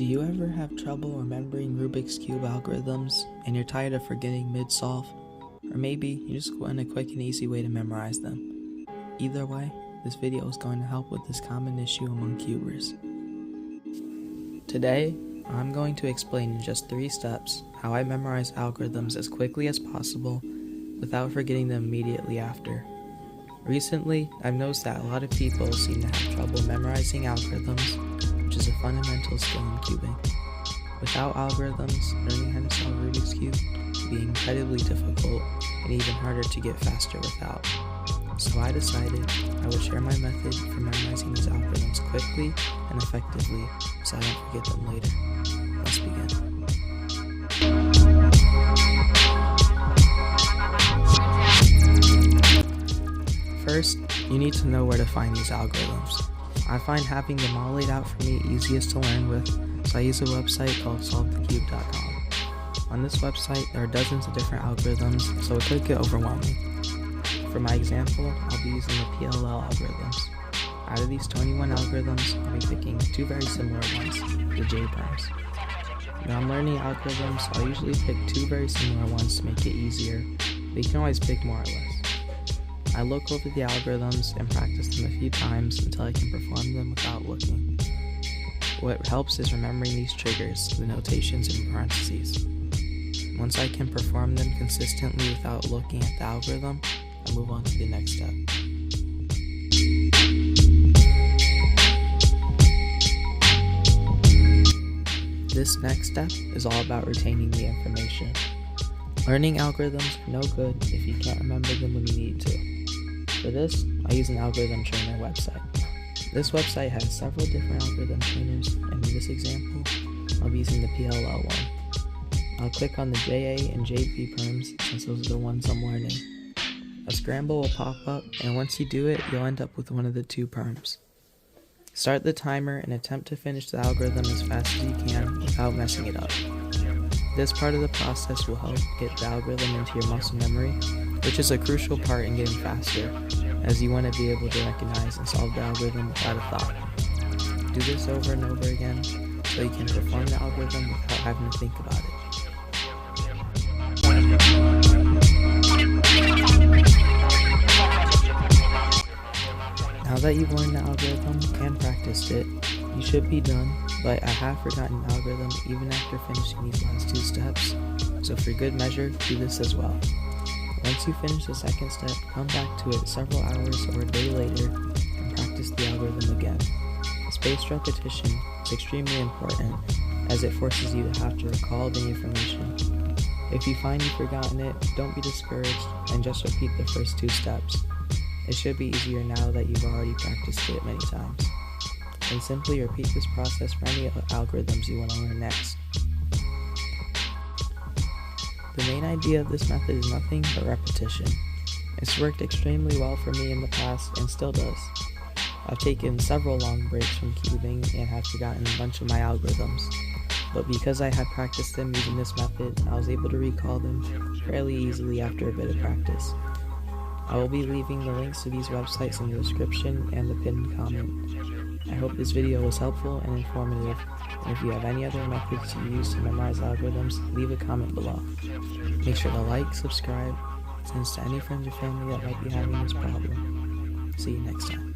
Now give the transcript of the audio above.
Do you ever have trouble remembering Rubik's Cube algorithms and you're tired of forgetting mid-solve? Or maybe you just want a quick and easy way to memorize them. Either way, this video is going to help with this common issue among cubers. Today, I'm going to explain in just 3 steps how I memorize algorithms as quickly as possible without forgetting them immediately after. Recently, I've noticed that a lot of people seem to have trouble memorizing algorithms, which is a fundamental skill in cubing. Without algorithms, learning how to solve Rubik's Cube would be incredibly difficult and even harder to get faster without. So I decided I would share my method for memorizing these algorithms quickly and effectively so I don't forget them later. Let's begin. First, you need to know where to find these algorithms. I find having them all laid out for me easiest to learn with, so I use a website called solvethecube.com. On this website, there are dozens of different algorithms, so it could get overwhelming. For my example, I'll be using the PLL algorithms. Out of these 21 algorithms, I'll be picking 2 very similar ones, the J-primes. When I'm learning algorithms, I'll usually pick 2 very similar ones to make it easier, but you can always pick more or less. I look over the algorithms and practice them a few times until I can perform them without looking. What helps is remembering these triggers, the notations in parentheses. Once I can perform them consistently without looking at the algorithm, I move on to the next step. This next step is all about retaining the information. Learning algorithms are no good if you can't remember them when you need to. For this, I use an algorithm trainer website. This website has several different algorithm trainers, and in this example, I'll be using the PLL one. I'll click on the JA and JP perms since those are the ones I'm learning. A scramble will pop up, and once you do it, you'll end up with one of the 2 perms. Start the timer and attempt to finish the algorithm as fast as you can without messing it up. This part of the process will help get the algorithm into your muscle memory, which is a crucial part in getting faster, as you want to be able to recognize and solve the algorithm without a thought. Do this over and over again so you can perform the algorithm without having to think about it. Now that you've learned the algorithm and practiced it, you should be done, but I have forgotten the algorithm even after finishing these last 2 steps, so for good measure, do this as well. Once you finish the second step, come back to it several hours or a day later and practice the algorithm again. Spaced repetition is extremely important as it forces you to have to recall the information. If you find you've forgotten it, don't be discouraged and just repeat the first 2 steps. It should be easier now that you've already practiced it many times. And simply repeat this process for any algorithms you want to learn next. The main idea of this method is nothing but repetition. It's worked extremely well for me in the past and still does. I've taken several long breaks from cubing and have forgotten a bunch of my algorithms, but because I had practiced them using this method, I was able to recall them fairly easily after a bit of practice. I will be leaving the links to these websites in the description and the pinned comment. I hope this video was helpful and informative, and if you have any other methods you use to memorize algorithms, leave a comment below. Make sure to like, subscribe, send this to any friends or family that might be having this problem. See you next time.